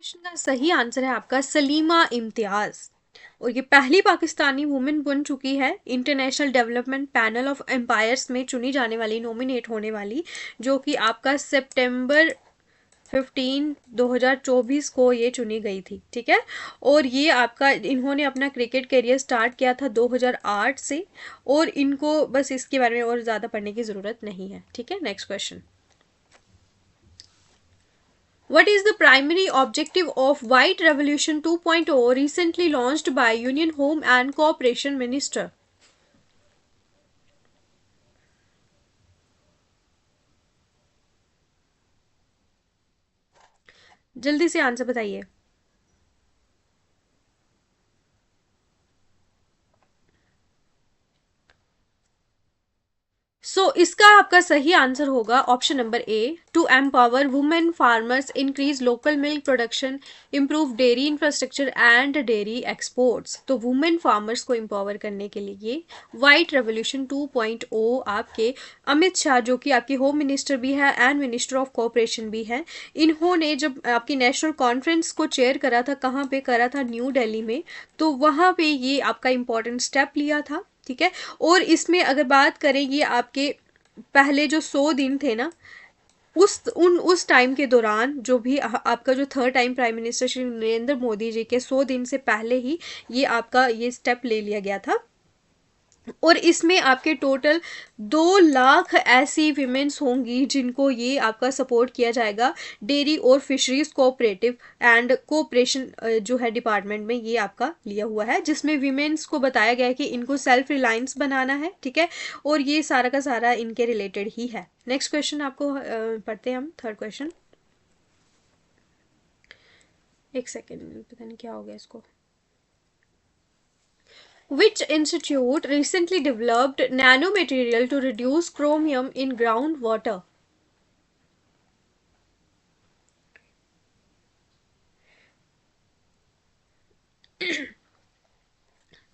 Question का सही answer है आपका सलीमा इम्तियाज। और ये पहली पाकिस्तानी वुमेन बन चुकी है international development panel of umpires में चुनी जाने वाली, नॉमिनेट होने वाली, जो कि आपका सितंबर 15 2024 को ये चुनी गई थी। ठीक है। और ये आपका, इन्होंने अपना क्रिकेट करियर स्टार्ट किया था 2008 से। और इनको बस इसके बारे में और ज़्यादा पढ़ने की ज़रूरत नहीं है। ठीक है। Next question. What is the primary objective of White Revolution 2.0 recently launched by Union Home and Cooperation Minister? जल्दी से आंसर बताइए। इसका आपका सही आंसर होगा option number A, to empower women farmers, increase local milk production, improve dairy infrastructure and dairy exports. तो women farmers को empower करने के लिए वाइट रेवोल्यूशन 2.0 आपके अमित शाह, जो कि आपके होम मिनिस्टर भी है एंड मिनिस्टर ऑफ कोऑपरेशन भी है, इन्होंने जब आपकी नेशनल कॉन्फ्रेंस को चेयर करा था, कहाँ पे करा था, न्यू दिल्ली में, तो वहाँ पे ये आपका इम्पोर्टेंट स्टेप लिया था। ठीक है। और इसमें अगर बात करें, ये आपके पहले जो 100 दिन थे ना, उस टाइम के दौरान जो भी आपका जो third time prime minister Shri Narendra Modi ji के 100 दिन से पहले ही ये आपका ये स्टेप ले लिया गया था। और इसमें आपके टोटल 2 लाख ऐसी विमेंस होंगी जिनको ये आपका सपोर्ट किया जाएगा डेयरी और फिशरीज कोऑपरेटिव एंड कोऑपरेशन जो है डिपार्टमेंट में, ये आपका लिया हुआ है, जिसमें विमेंस को बताया गया है कि इनको सेल्फ रिलायंस बनाना है। ठीक है। और ये सारा का सारा इनके रिलेटेड ही है। नेक्स्ट क्वेश्चन आपको पढ़ते हैं हम, थर्ड क्वेश्चन। एक सेकेंड, पता नहीं क्या हो गया इसको। Which institute recently developed nanomaterial to reduce chromium in groundwater?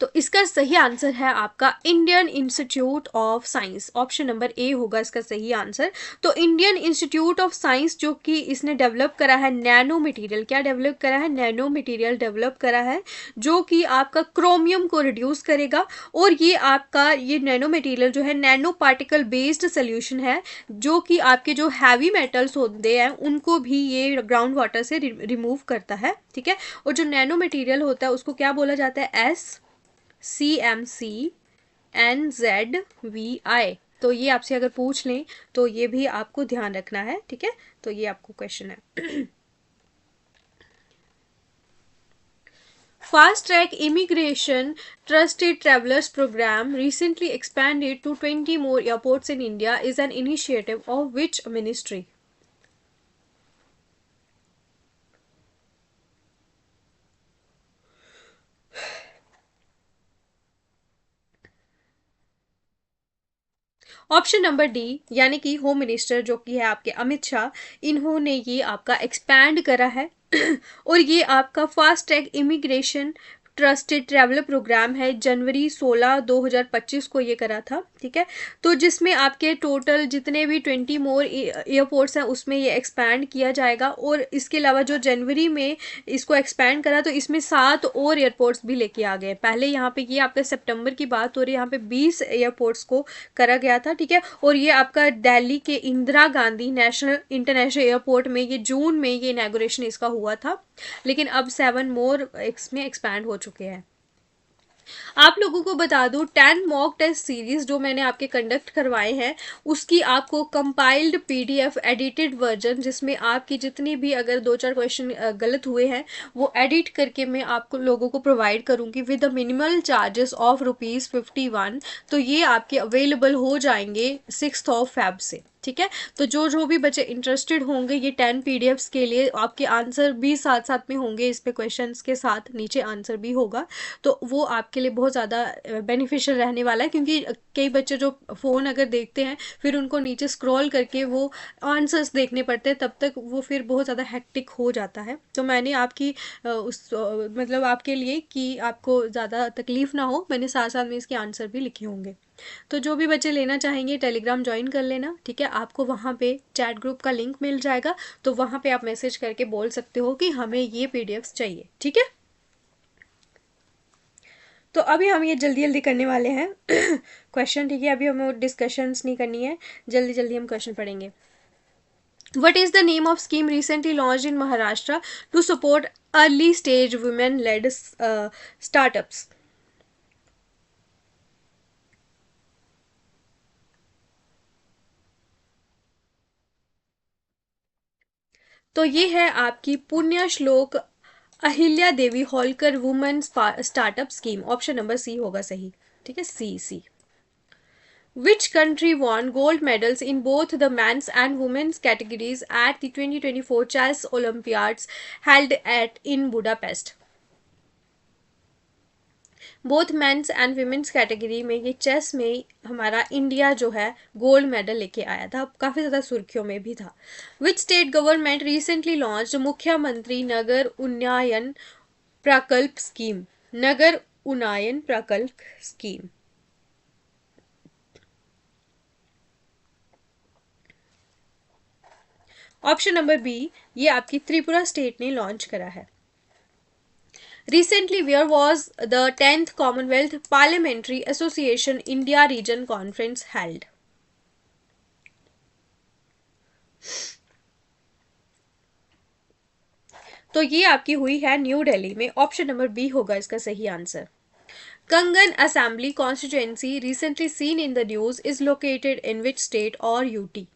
तो इसका सही आंसर है आपका Indian institute of science. Option number A होगा इसका सही आंसर। तो इंडियन इंस्टीट्यूट ऑफ साइंस, जो कि इसने डेवलप करा है नैनो मटेरियल, क्या डेवलप करा है, नैनो मटेरियल डेवलप करा है, जो कि आपका क्रोमियम को रिड्यूस करेगा। और ये आपका ये नैनो मटेरियल जो है नैनो पार्टिकल बेस्ड सोल्यूशन है, जो कि आपके जो हैवी मेटल्स होते हैं उनको भी ये ग्राउंड वाटर से रिमूव करता है। ठीक है। और जो नैनो मटेरियल होता है उसको क्या बोला जाता है, CMC NZVI। तो ये आपसे अगर पूछ लें तो ये भी आपको ध्यान रखना है। ठीक है। तो ये आपको क्वेश्चन है। Fast track immigration trusted travellers programme recently expanded to 20 more airports in India is an initiative of which ministry? Option number D, यानी कि होम मिनिस्टर जो कि है आपके अमित शाह, इन्होंने ये आपका एक्सपैंड करा है। और ये आपका fast track immigration trusted traveller programme है, जनवरी 16 2025 को ये करा था। ठीक है। तो जिसमें आपके टोटल जितने भी 20 मोर एयरपोर्ट्स हैं उसमें ये एक्सपैंड किया जाएगा। और इसके अलावा जो जनवरी में इसको एक्सपैंड करा तो इसमें 7 और एयरपोर्ट्स भी लेके आ गए। पहले यहाँ पे ये आपके सितंबर की बात हो रही है, यहाँ पे 20 एयरपोर्ट्स को करा गया था। ठीक है। और ये आपका दिल्ली के Indira Gandhi national international airport में ये जून में ये इनॉग्रेशन इसका हुआ था। लेकिन अब 7 मोर इसमें एक्सपैंड हो चुके हैं। आप लोगों को बता दूं, 10 मॉक टेस्ट सीरीज जो मैंने आपके कंडक्ट करवाए हैं, उसकी आपको कंपाइल्ड PDF एडिटेड वर्जन, जिसमें आपकी जितनी भी अगर 2-4 क्वेश्चन गलत हुए हैं वो एडिट करके मैं आपको लोगों को प्रोवाइड करूंगी with the minimal charges of ₹51। तो ये आपके अवेलेबल हो जाएंगे 6 से। ठीक है। तो जो जो भी बच्चे इंटरेस्टेड होंगे, ये 10 PDFs के लिए आपके आंसर भी साथ साथ में होंगे, इस पे क्वेश्चंस के साथ नीचे आंसर भी होगा। तो वो आपके लिए बहुत ज़्यादा बेनिफिशियल रहने वाला है, क्योंकि कई बच्चे जो फ़ोन अगर देखते हैं फिर उनको नीचे स्क्रॉल करके वो आंसर्स देखने पड़ते हैं, तब तक वो फिर बहुत ज़्यादा हेक्टिक हो जाता है। तो मैंने आपकी मतलब आपके लिए कि आपको ज़्यादा तकलीफ़ ना हो, मैंने साथ साथ में इसके आंसर भी लिखे होंगे। तो जो भी बच्चे लेना चाहेंगे टेलीग्राम ज्वाइन कर लेना, ठीक है। आपको वहाँ पे चैट ग्रुप का लिंक मिल जाएगा, तो वहाँ पे आप मैसेज करके बोल सकते हो कि हमें ये पीडीएफ्स चाहिए, ठीक है। तो अभी हम ये जल्दी जल्दी करने वाले हैं क्वेश्चन, ठीक है। अभी हमें डिस्कशंस नहीं करनी है, जल्दी जल्दी हम क्वेश्चन पढ़ेंगे। What is the name of scheme recently launched in Maharashtra to support early stage women led startups? तो ये है आपकी Punyashlok Ahilya Devi Holkar women startup scheme. Option number C होगा सही, ठीक है, C C. Which country won gold medals in both the men's and women's categories at the 2024 Chess Olympiads held at in Budapest? Both men's and women's category में ये chess में हमारा India जो है गोल्ड मेडल लेके आया था, काफ़ी ज़्यादा सुर्खियों में भी था। Which state government recently launch मुख्यमंत्री नगर उन्नयन प्रकल्प स्कीम? नगर उन्नयन प्रकल्प स्कीम। ऑप्शन नंबर बी, ये आपकी त्रिपुरा स्टेट ने लॉन्च करा है। Recently, where was the 10th Commonwealth Parliamentary Association India Region Conference held? तो ये आपकी हुई है न्यू दिल्ली में। ऑप्शन नंबर बी होगा इसका सही answer. Kangan Assembly constituency recently seen in the news is located in which state or UT?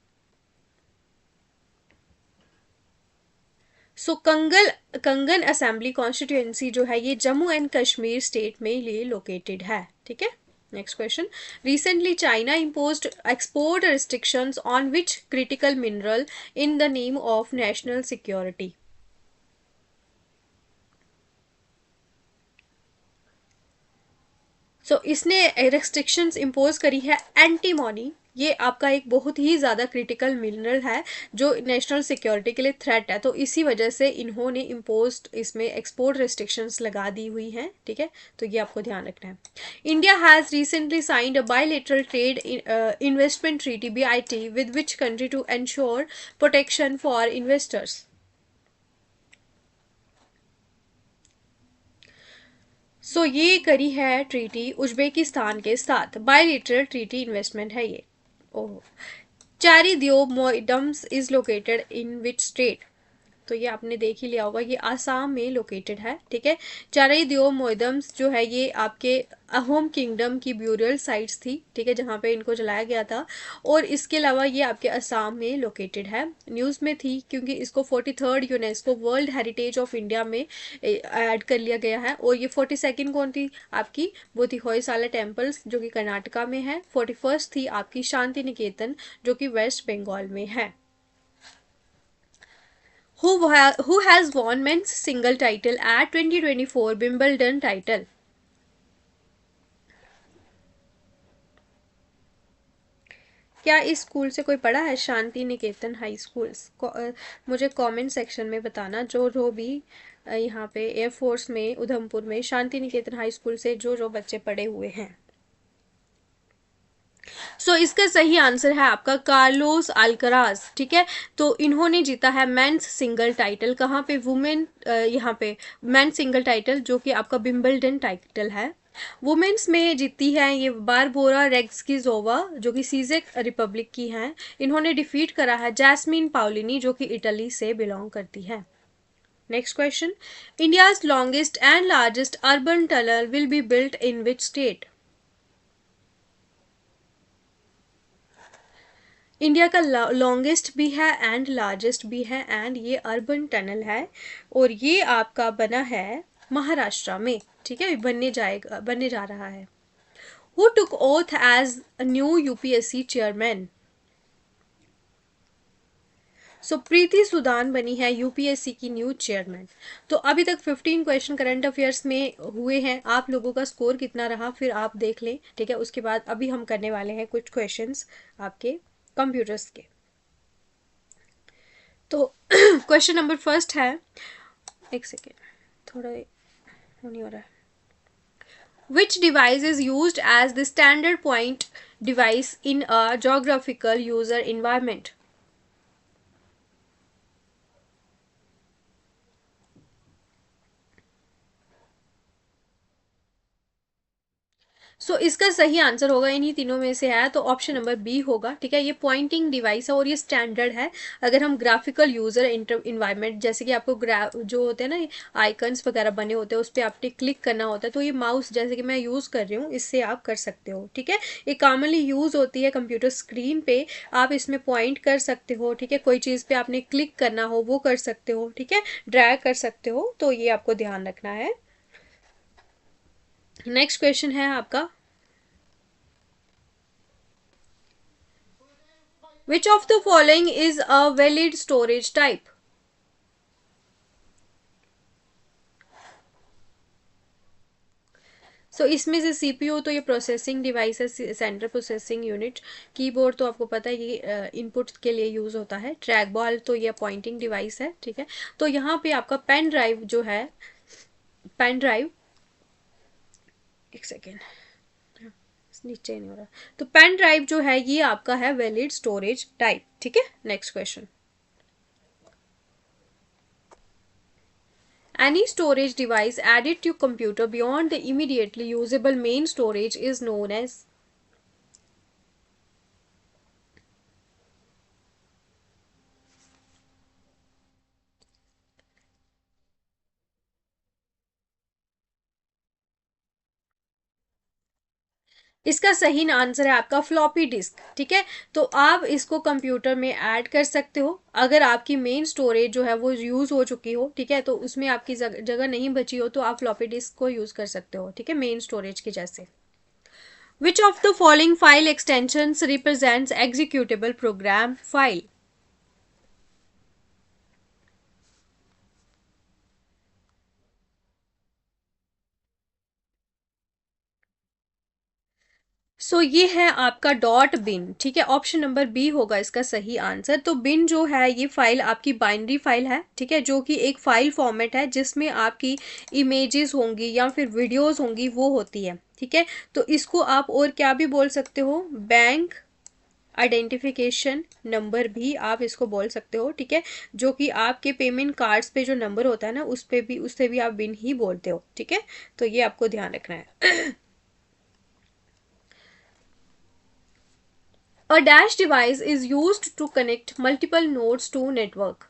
सो कंगन असेंबली कॉन्स्टिट्यूएंसी जो है ये जम्मू एंड कश्मीर स्टेट में ये लोकेटेड है, ठीक है। Next question, recently China imposed export restrictions on which critical mineral in the name of national security? So इसने रेस्ट्रिक्शंस इम्पोज करी है एंटीमोनी। ये आपका एक बहुत ही ज़्यादा क्रिटिकल मिनरल है जो नेशनल सिक्योरिटी के लिए थ्रेट है, तो इसी वजह से इन्होंने इम्पोज इसमें एक्सपोर्ट रेस्ट्रिक्शंस लगा दी हुई हैं, ठीक है। तो ये आपको ध्यान रखना है। India has recently signed a bilateral trade investment treaty BIT with which country to ensure protection for investors? So ये करी है ट्रीटी उज्बेकिस्तान के साथ, बायलैटरल ट्रीटी इन्वेस्टमेंट है ये। Oh, Charaideo Moidams is located in which state? तो ये आपने देख ही लिया होगा, ये आसाम में लोकेटेड है, ठीक है। चारिदियोमोइडम्स जो है ये आपके अहोम किंगडम की ब्यूरियल साइट्स थी, ठीक है, जहाँ पे इनको जलाया गया था। और इसके अलावा ये आपके असम में लोकेटेड है। न्यूज़ में थी क्योंकि इसको 43rd UNESCO world heritage of India में ऐड कर लिया गया है। और ये 42nd कौन थी आपकी? वो थी होयसाला टेम्पल्स जो कि कर्नाटका में है। 41st थी आपकी शांति निकेतन जो कि वेस्ट बंगाल में है। Who has won men's single title at 2024 Wimbledon title? क्या इस स्कूल से कोई पढ़ा है? Shanti Niketan high school. मुझे कमेंट सेक्शन में बताना जो भी यहाँ पे एयरफोर्स में उधमपुर में शांति निकेतन हाई स्कूल से जो बच्चे पढ़े हुए हैं। सो इसका सही आंसर है आपका कार्लोस अल्कराज, ठीक है। तो इन्होंने जीता है मेंस सिंगल टाइटल। कहाँ पे? वुमेन, यहाँ पे मेंस सिंगल टाइटल जो कि आपका विंबलडन टाइटल है। वुमेन्स में जीती है ये बारबोरा रेग्स्किजोवा जो कि सीजेक रिपब्लिक की हैं। इन्होंने डिफीट करा है जैस्मिन पाउलिनी जो कि इटली से बिलोंग करती है। Next question, India's longest and largest urban tunnel will be built in which state? India का लॉन्गेस्ट भी है एंड लार्जेस्ट भी है एंड ये अर्बन टनल है और ये आपका बना है महाराष्ट्र में, ठीक है, बनने जा रहा है। Who took oath as new UPSC chairman? So Preeti Sudan बनी है यूपीएससी की न्यू चेयरमैन। तो अभी तक 15 क्वेश्चन करंट अफेयर्स में हुए हैं। आप लोगों का स्कोर कितना रहा फिर आप देख लें, ठीक है। उसके बाद अभी हम करने वाले हैं कुछ क्वेश्चंस आपके कंप्यूटर्स के। तो क्वेश्चन नंबर फर्स्ट है, एक सेकेंड, थोड़ा वो नहीं हो रहा है। Which device is used as the standard point device in a geographical user environment? इसका सही आंसर होगा, इन्हीं तीनों में से है तो ऑप्शन नंबर बी होगा, ठीक है। ये पॉइंटिंग डिवाइस है और ये स्टैंडर्ड है। अगर हम ग्राफिकल यूजर इन्वायरमेंट, जैसे कि आपको जो होते हैं ना आइकन्स वगैरह बने होते हैं, उस पर आपने क्लिक करना होता है, तो ये माउस जैसे कि मैं यूज़ कर रही हूँ, इससे आप कर सकते हो, ठीक है। ये कॉमनली यूज़ होती है कंप्यूटर स्क्रीन पे, आप इसमें पॉइंट कर सकते हो, ठीक है। कोई चीज़ पे आपने क्लिक करना हो वो कर सकते हो, ठीक है। ड्रैग कर सकते हो, तो ये आपको ध्यान रखना है। नेक्स्ट क्वेश्चन है आपका, which of the following is a valid storage type? इसमें से सीपीयू तो ये प्रोसेसिंग डिवाइस है, सेंट्रल प्रोसेसिंग यूनिट। कीबोर्ड तो आपको पता है ये इनपुट के लिए यूज़ होता है। ट्रैक बॉल तो ये पॉइंटिंग डिवाइस है, ठीक है। तो यहाँ पे आपका पेन ड्राइव जो है, पेन ड्राइव, एक सेकेंड, नीचे नहीं हो रहा, तो पेन ड्राइव जो है ये आपका है वैलिड स्टोरेज टाइप, ठीक है। Next question, any storage device added to computer beyond the immediately usable main storage is known as? इसका सही आंसर है आपका फ्लॉपी डिस्क, ठीक है। तो आप इसको कंप्यूटर में ऐड कर सकते हो अगर आपकी मेन स्टोरेज जो है वो यूज़ हो चुकी हो, ठीक है। तो उसमें आपकी जगह नहीं बची हो तो आप फ्लॉपी डिस्क को यूज़ कर सकते हो, ठीक है, मेन स्टोरेज के जैसे। Which of the following file extensions represents executable program file? ये है आपका डॉट बिन, ठीक है। ऑप्शन नंबर बी होगा इसका सही आंसर। तो बिन जो है ये फाइल आपकी बाइनरी फाइल है, ठीक है, जो कि एक फाइल फॉर्मेट है जिसमें आपकी इमेजेस होंगी या फिर वीडियोस होंगी, वो होती है, ठीक है। तो इसको आप और क्या भी बोल सकते हो, बैंक आइडेंटिफिकेशन नंबर भी आप इसको बोल सकते हो, ठीक है। जो कि आपके पेमेंट कार्ड्स पे जो नंबर होता है ना, उस पे भी, उससे भी आप बिन ही बोलते हो, ठीक है। तो ये आपको ध्यान रखना है। A dash device is used to connect multiple nodes to network.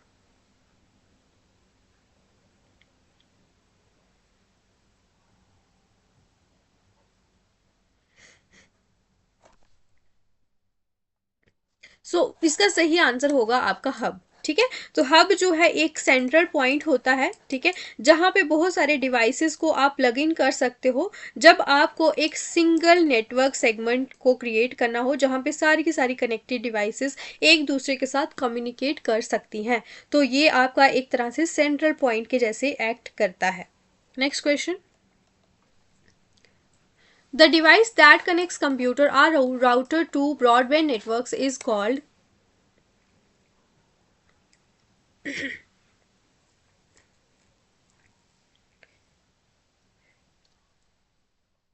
इसका सही आंसर होगा आपका हब, ठीक है। तो हब जो है एक सेंट्रल पॉइंट होता है, ठीक है, जहां पे बहुत सारे डिवाइसेस को आप प्लग इन कर सकते हो जब आपको एक सिंगल नेटवर्क सेगमेंट को क्रिएट करना हो, जहां पे सारी की सारी कनेक्टेड डिवाइसेस एक दूसरे के साथ कम्युनिकेट कर सकती हैं। तो ये आपका एक तरह से सेंट्रल पॉइंट के जैसे एक्ट करता है। Next question, the device that connects computer or router to broadband networks is called?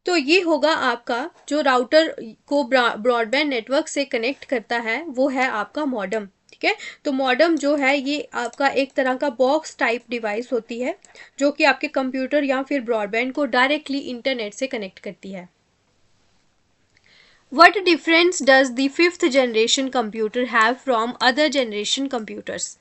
तो ये होगा आपका जो राउटर को ब्रॉडबैंड नेटवर्क से कनेक्ट करता है, वो है आपका मॉडम, ठीक है। तो मॉडम जो है ये आपका एक तरह का बॉक्स टाइप डिवाइस होती है जो कि आपके कंप्यूटर या फिर ब्रॉडबैंड को डायरेक्टली इंटरनेट से कनेक्ट करती है। What difference does the fifth generation computer have from other generation computers?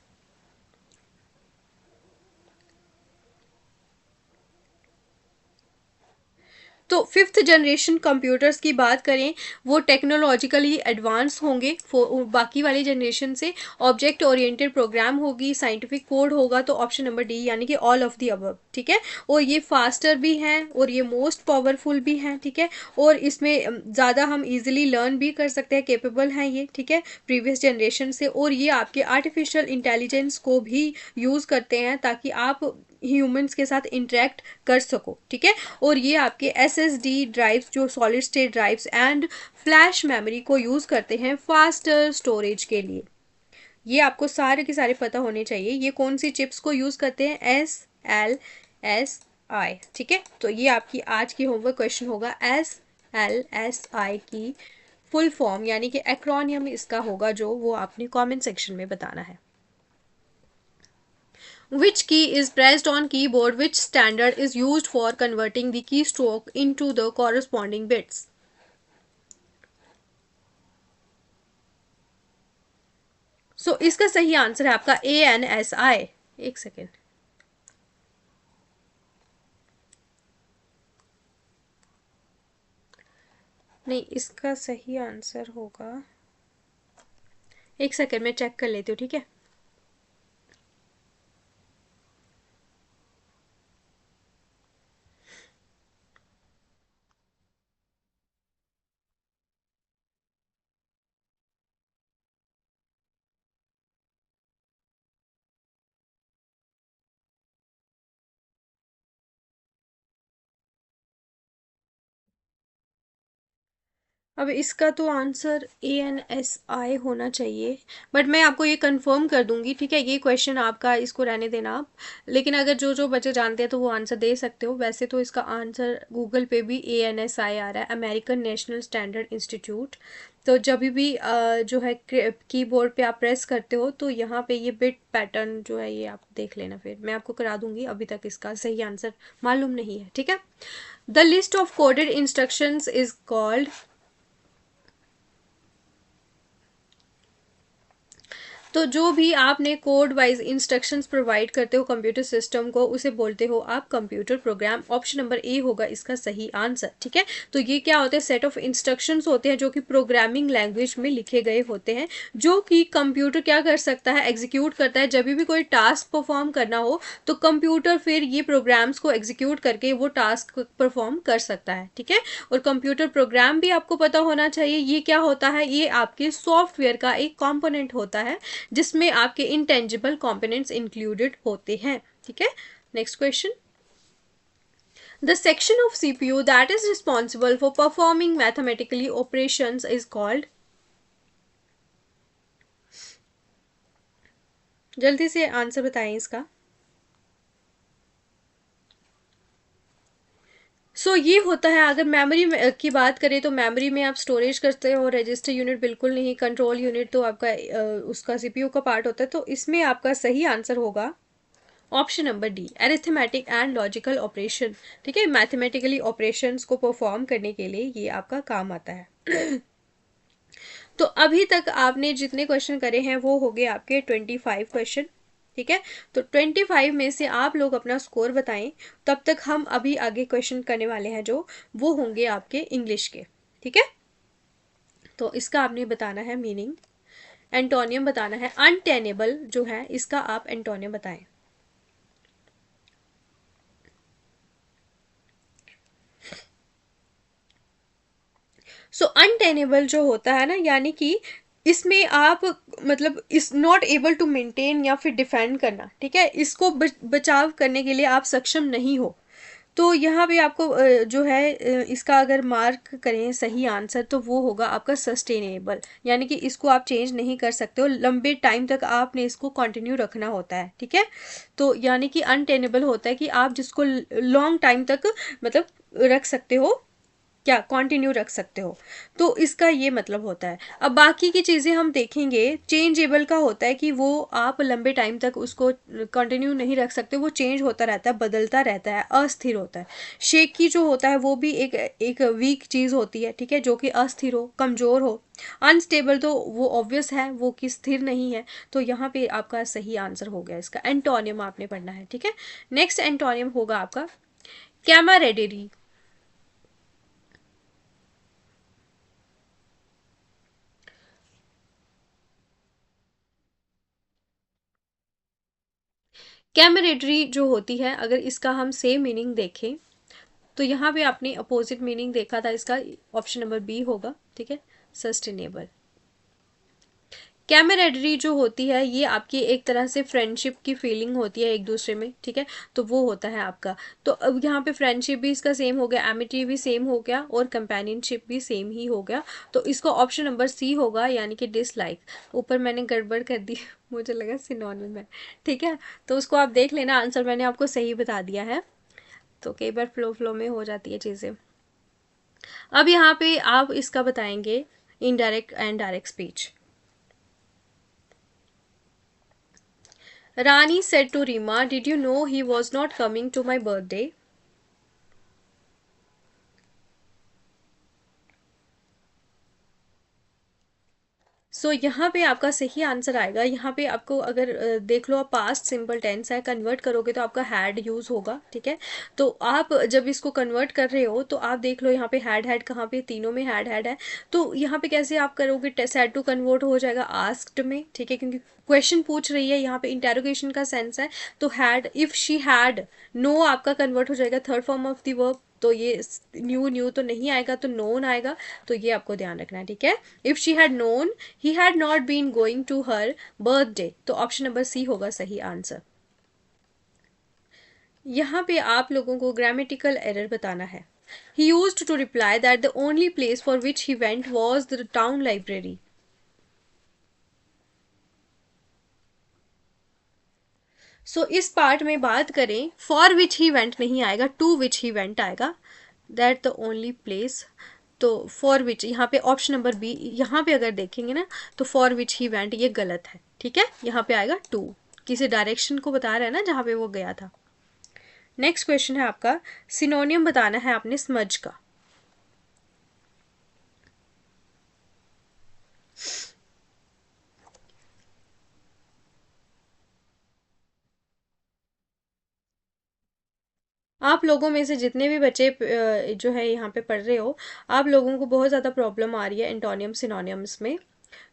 तो फिफ्थ जनरेशन कंप्यूटर्स की बात करें, वो टेक्नोलॉजिकली एडवांस होंगे बाकी वाली जनरेशन से। ऑब्जेक्ट ओरिएंटेड प्रोग्राम होगी, साइंटिफिक कोड होगा, तो ऑप्शन नंबर डी यानी कि ऑल ऑफ दी अबव, ठीक है। और ये फास्टर भी हैं और ये मोस्ट पावरफुल भी हैं, ठीक है। और इसमें ज़्यादा हम इजीली लर्न भी कर सकते हैं, केपेबल हैं ये, ठीक है, प्रीवियस जनरेशन से। और ये आपके आर्टिफिशियल इंटेलिजेंस को भी यूज़ करते हैं ताकि आप ह्यूमंस के साथ इंटरेक्ट कर सको, ठीक है। और ये आपके SSD ड्राइव्स जो solid state drives and flash memory को यूज़ करते हैं फास्टर स्टोरेज के लिए। ये आपको सारे के सारे पता होने चाहिए। ये कौन सी चिप्स को यूज़ करते हैं, SLS आई, ठीक है। तो ये आपकी आज की होमवर्क क्वेश्चन होगा। SLSI की फुल फॉर्म यानी कि एक्रोनियम इसका होगा जो, वो आपने कमेंट सेक्शन में बताना है। Which key is pressed on keyboard? Which standard is used for converting the keystroke into the corresponding bits? इसका सही आंसर है आपका ANSI। एक सेकेंड, नहीं, इसका सही आंसर होगा, एक सेकेंड में चेक कर लेती हूँ, ठीक है। अब इसका तो आंसर ANSI होना चाहिए, बट मैं आपको ये कंफर्म कर दूंगी, ठीक है। ये क्वेश्चन आपका, इसको रहने देना आप। लेकिन अगर जो जो बच्चे जानते हैं तो वो आंसर दे सकते हो। वैसे तो इसका आंसर गूगल पे भी ANSI आ रहा है, अमेरिकन नेशनल स्टैंडर्ड इंस्टीट्यूट। तो जब भी जो है कीबोर्ड पे आप प्रेस करते हो तो यहाँ पे ये बिट पैटर्न जो है ये आप देख लेना, फिर मैं आपको करा दूंगी। अभी तक इसका सही आंसर मालूम नहीं है, ठीक है। The list of coded instructions is called, तो जो भी आपने कोड वाइज इंस्ट्रक्शंस प्रोवाइड करते हो कंप्यूटर सिस्टम को, उसे बोलते हो आप computer program. Option number A होगा इसका सही आंसर, ठीक है। तो ये क्या होते हैं, सेट ऑफ इंस्ट्रक्शंस होते हैं जो कि प्रोग्रामिंग लैंग्वेज में लिखे गए होते हैं, जो कि कंप्यूटर क्या कर सकता है, एग्जीक्यूट करता है। जब भी कोई टास्क परफॉर्म करना हो तो कंप्यूटर फिर ये प्रोग्राम्स को एग्जीक्यूट करके वो टास्क परफॉर्म कर सकता है, ठीक है। और कंप्यूटर प्रोग्राम भी आपको पता होना चाहिए, ये क्या होता है, ये आपके सॉफ्टवेयर का एक कॉम्पोनेंट होता है जिसमें आपके इंटेंजिबल कंपोनेंट्स इंक्लूडेड होते हैं, ठीक है। Next question, the section of CPU that is responsible for performing mathematically operations is called, जल्दी से आंसर बताएं इसका। ये होता है, अगर मेमोरी की बात करें तो मेमोरी में आप स्टोरेज करते हो, रजिस्टर यूनिट बिल्कुल नहीं, कंट्रोल यूनिट तो आपका उसका CPU का पार्ट होता है। तो इसमें आपका सही आंसर होगा option number D, arithmetic and logical operation, ठीक है। मैथमेटिकली ऑपरेशंस को परफॉर्म करने के लिए ये आपका काम आता है। तो अभी तक आपने जितने क्वेश्चन करे हैं वो हो गए आपके 25 क्वेश्चन, ठीक है। तो 25 में से आप लोग अपना स्कोर बताएं। तब तक हम अभी आगे क्वेश्चन करने वाले हैं जो वो होंगे आपके इंग्लिश के, ठीक है। तो इसका आपने बताना है मीनिंग, एंटोनियम बताना है। अनटेनेबल जो है इसका आप एंटोनियम बताएं। अनटेनेबल जो होता है ना, यानी कि इसमें आप मतलब इस नॉट एबल टू मेंटेन या फिर डिफेंड करना, ठीक है। इसको बचाव करने के लिए आप सक्षम नहीं हो। तो यहाँ पे आपको जो है इसका अगर मार्क करें सही आंसर तो वो होगा आपका सस्टेनेबल, यानी कि इसको आप चेंज नहीं कर सकते हो, लंबे टाइम तक आपने इसको कंटिन्यू रखना होता है, ठीक है। तो यानी कि अनटेनेबल होता है कि आप जिसको लॉन्ग टाइम तक मतलब रख सकते हो, क्या कंटिन्यू रख सकते हो। तो इसका ये मतलब होता है। अब बाकी की चीज़ें हम देखेंगे, चेंजेबल का होता है कि वो आप लंबे टाइम तक उसको कंटिन्यू नहीं रख सकते, वो चेंज होता रहता है, बदलता रहता है, अस्थिर होता है। शेकी जो होता है वो भी एक वीक चीज़ होती है, ठीक है, जो कि अस्थिर हो, कमज़ोर हो। अनस्टेबल तो वो ऑब्वियस है, वो कि स्थिर नहीं है। तो यहाँ पे आपका सही आंसर हो गया इसका। एंटोनियम आपने पढ़ना है, ठीक है। नेक्स्ट एंटोनियम होगा आपका कैमरेडरी। कैमरेडरी जो होती है, अगर इसका हम सेम मीनिंग देखें तो यहाँ पे आपने अपोजिट मीनिंग देखा था इसका, ऑप्शन नंबर बी होगा, ठीक है, सस्टेनेबल। कैमरेडरी जो होती है ये आपकी एक तरह से फ्रेंडशिप की फीलिंग होती है एक दूसरे में, ठीक है। तो वो होता है आपका। तो अब यहाँ पे फ्रेंडशिप भी इसका सेम हो गया, एमिटी भी सेम हो गया और कंपेनियनशिप भी सेम ही हो गया। तो इसको ऑप्शन नंबर सी होगा, यानी कि डिसलाइक। ऊपर मैंने गड़बड़ कर दी, मुझे लगा सिनोनिम है, ठीक है। तो उसको आप देख लेना, आंसर मैंने आपको सही बता दिया है। तो कई बार फ्लो फ्लो में हो जाती है चीज़ें। अब यहाँ पे आप इसका बताएंगे indirect and direct speech. Rani said to Rima, "Did you know he was not coming to my birthday?" सो यहाँ पे आपका सही आंसर आएगा। यहाँ पे आपको अगर देख लो, आप पास्ट सिंपल टेंस है, कन्वर्ट करोगे तो आपका हैड यूज़ होगा, ठीक है। तो आप जब इसको कन्वर्ट कर रहे हो तो आप देख लो यहाँ पे हैड हैड कहाँ पे, तीनों में हैड हैड है। तो यहाँ पे कैसे आप करोगे, सैड टू कन्वर्ट हो जाएगा आस्क्ड में, ठीक है, क्योंकि क्वेश्चन पूछ रही है, यहाँ पे इंटेरोगेशन का सेंस है। तो had, if she had, no आपका कन्वर्ट हो जाएगा third form of the verb. तो ये न्यू न्यू तो नहीं आएगा, तो नोन आएगा। तो ये आपको ध्यान रखना है, ठीक है। If she had known he had not been going to her birthday, तो ऑप्शन नंबर सी होगा सही आंसर। यहाँ पे आप लोगों को ग्रामेटिकल एरर बताना है। He used to reply that the only place for which he went was the town library. So इस पार्ट में बात करें, फॉर विच ही वेंट नहीं आएगा, टू विच ही वेंट आएगा, दैट द ओनली प्लेस। तो फॉर विच यहाँ पे ऑप्शन नंबर बी, यहाँ पे अगर देखेंगे ना तो फॉर विच ही वेंट ये गलत है, ठीक है। यहाँ पे आएगा टू, किसी डायरेक्शन को बता रहा है ना जहाँ पे वो गया था। नेक्स्ट क्वेश्चन है आपका, सिनोनियम बताना है आपने स्मज का। आप लोगों में से जितने भी बच्चे जो है यहाँ पे पढ़ रहे हो, आप लोगों को बहुत ज़्यादा प्रॉब्लम आ रही है एंटोनियम सिनोनियम्स में।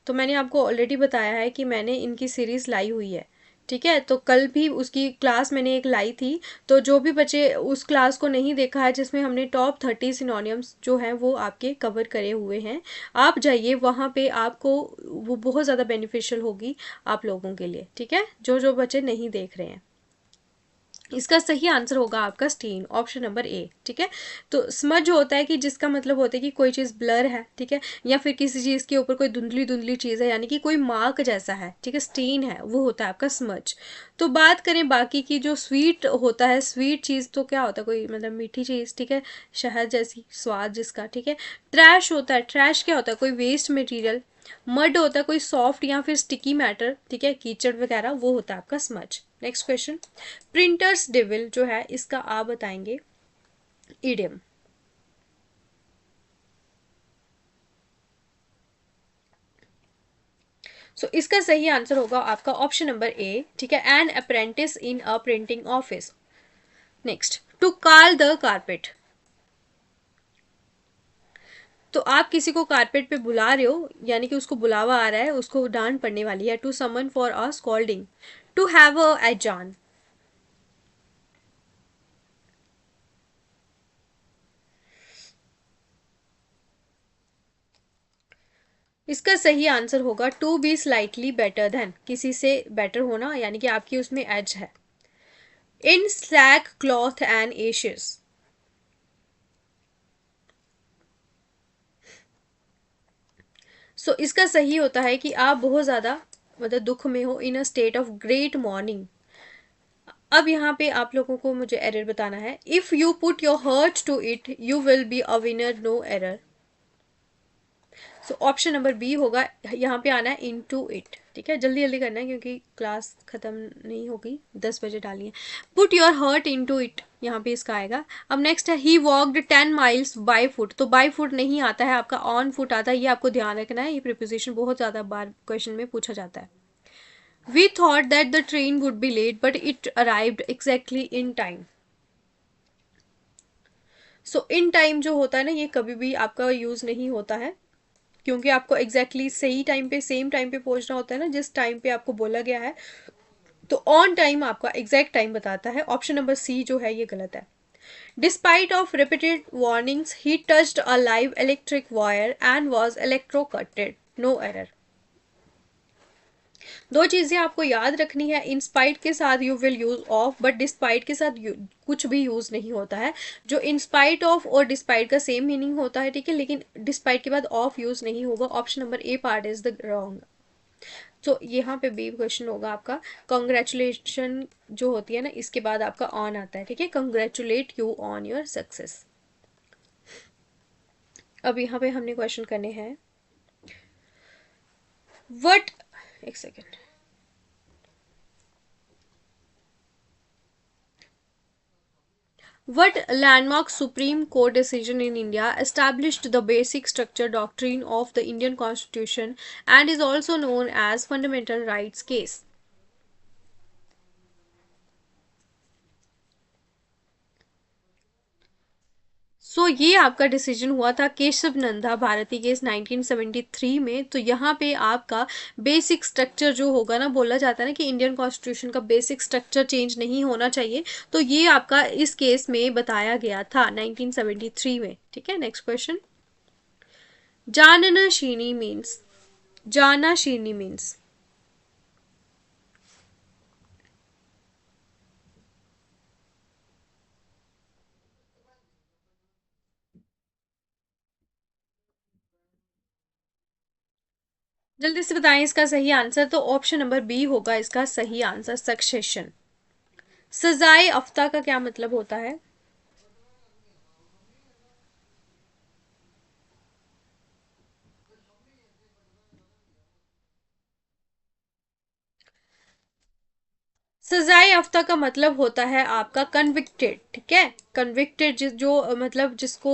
तो मैंने आपको ऑलरेडी बताया है कि मैंने इनकी सीरीज़ लाई हुई है, ठीक है। तो कल भी उसकी क्लास मैंने एक लाई थी। तो जो भी बच्चे उस क्लास को नहीं देखा है, जिसमें हमने टॉप 30 सिनोनियम्स जो हैं वो आपके कवर करे हुए हैं, आप जाइए वहाँ पे, आपको वो बहुत ज़्यादा बेनिफिशियल होगी आप लोगों के लिए, ठीक है, जो जो बच्चे नहीं देख रहे हैं। इसका सही आंसर होगा आपका स्टेन, ऑप्शन नंबर ए, ठीक है। तो स्मज होता है कि जिसका मतलब होता है कि कोई चीज़ ब्लर है, ठीक है, या फिर किसी चीज़ के ऊपर कोई धुंधली धुंधली चीज़ है, यानी कि कोई मार्क जैसा है, ठीक है, स्टेन है, वो होता है आपका स्मज। तो बात करें बाकी की, जो स्वीट होता है, स्वीट चीज़ तो क्या होता है, कोई मतलब मीठी चीज़, ठीक है, शहद जैसी स्वाद जिसका, ठीक है। ट्रैश होता है, ट्रैश क्या होता है, कोई वेस्ट मटेरियल। मड होता है कोई सॉफ्ट या फिर स्टिकी मैटर, ठीक है, कीचड़ वगैरह, वो होता है आपका smudge. Next question, printers devil जो है इसका आप बताएंगे इडियम। सो इसका सही आंसर होगा आपका ऑप्शन नंबर ए, ठीक है, an apprentice in a printing office. Next, to curl the carpet. तो आप किसी को कारपेट पे बुला रहे हो, यानी कि उसको बुलावा आ रहा है, उसको डांट पड़ने वाली है। To summon for a scolding, to have a एजान। इसका सही आंसर होगा to be slightly better than, किसी से बेटर होना, यानी कि आपकी उसमें एज है। इन स्लैक क्लॉथ एंड एशेस। सो इसका सही होता है कि आप बहुत ज़्यादा मतलब दुख में हो, in a state of great mourning. अब यहाँ पे आप लोगों को मुझे एरर बताना है। If you put your heart to it you will be a winner, no error. So option number B होगा, यहाँ पे आना है इन टू इट, ठीक है। जल्दी जल्दी करना है क्योंकि क्लास खत्म नहीं होगी, 10 बजे डाली है। Put your heart into it, यहाँ पे इसका आएगा। अब नेक्स्ट है, he walked 10 miles by foot. तो बाई फुट नहीं आता है आपका, ऑन फुट आता है, ये आपको ध्यान रखना है। ये प्रिपोजिशन बहुत ज़्यादा बार क्वेश्चन में पूछा जाता है। We thought that the train would be late but it arrived exactly in time. So in time जो होता है ना, ये कभी भी आपका यूज़ नहीं होता है, क्योंकि आपको एग्जैक्टली सही टाइम पे, सेम टाइम पे पहुंचना होता है ना, जिस टाइम पे आपको बोला गया है। तो ऑन टाइम आपका एग्जैक्ट टाइम बताता है। ऑप्शन नंबर सी जो है ये गलत है। Despite of repeated warnings he touched a live electric wire and was electrocuted, no error. दो चीजें आपको याद रखनी है, इन स्पाइट के साथ you will use of, but despite के साथ कुछ भी यूज नहीं होता है। जो इन स्पाइट ऑफ और डिस्पाइट का सेम मीनिंग होता है, ठीक है, लेकिन डिस्पाइट के बाद ऑफ यूज नहीं होगा। Option number A part is the wrong. So यहाँ पे बी क्वेश्चन होगा आपका। कॉन्ग्रेचुलेशन जो होती है ना, इसके बाद आपका ऑन आता है, ठीक है, congratulate you on your success. अब यहाँ पे हमने क्वेश्चन करने हैं व्हाट, एक second, what landmark Supreme Court decision in India established the basic structure doctrine of the Indian Constitution and is also known as Fundamental Rights Case? ये आपका decision हुआ था केशव नंदा भारती केस 1973 में। तो यहाँ पे आपका बेसिक स्ट्रक्चर जो होगा ना, बोला जाता है ना कि इंडियन कॉन्स्टिट्यूशन का बेसिक स्ट्रक्चर चेंज नहीं होना चाहिए, तो ये आपका इस केस में बताया गया था 1973 में, ठीक है। नेक्स्ट क्वेश्चन, जानना शीनी मीन्स, जाना शीनी मीन्स, जल्दी से बताएं इसका सही आंसर। तो ऑप्शन नंबर बी होगा इसका सही आंसर, सक्सेशन। सजाए अफ्ता का क्या मतलब होता है? सजाए अफ्ता का मतलब होता है आपका कन्विक्टेड, ठीक है। कन्विक्टेड जो मतलब जिसको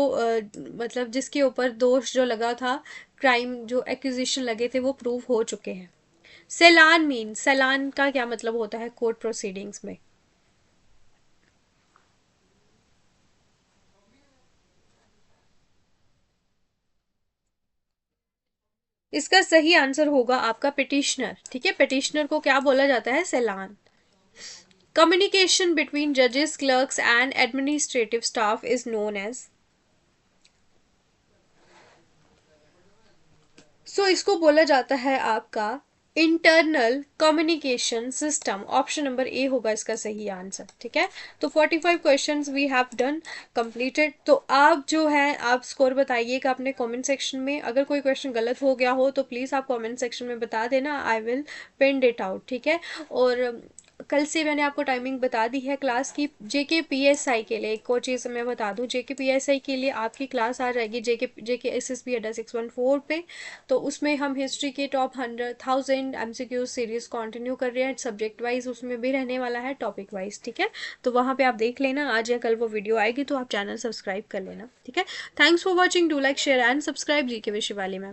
मतलब जिसके ऊपर दोष जो लगा था, क्राइम जो एक्यूजिशन लगे थे वो प्रूव हो चुके हैं। सेलान मीन, सेलान का क्या मतलब होता है कोर्ट प्रोसीडिंग्स में? इसका सही आंसर होगा आपका पिटिशनर, ठीक है। पिटिशनर को क्या बोला जाता है? सेलान। Communication between judges, clerks, and administrative staff is known as. इसको बोला जाता है आपका internal communication system. Option number A होगा इसका सही आंसर, ठीक है। तो 45 questions we have done completed. तो आप जो है आप स्कोर बताइएगा अपने कमेंट सेक्शन में। अगर कोई क्वेश्चन गलत हो गया हो तो प्लीज़ आप कमेंट सेक्शन में बता देना, I will pin it out, ठीक है। और कल से मैंने आपको टाइमिंग बता दी है क्लास की। जेके पीएसआई के लिए एक और चीज़ मैं बता दूं, जेके पीएसआई के लिए आपकी क्लास आ जाएगी जेके एसएसबी अड्डा 614 पे। तो उसमें हम हिस्ट्री के टॉप 100,000 एमसीक्यू सीरीज कंटिन्यू कर रहे हैं, सब्जेक्ट वाइज उसमें भी रहने वाला है, टॉपिक वाइज, ठीक है। तो वहाँ पे आप देख लेना, आज या कल वो वीडियो आएगी, तो आप चैनल सब्सक्राइब कर लेना, ठीक है। Thanks for watching, do like share and subscribe. GK विषय वाली में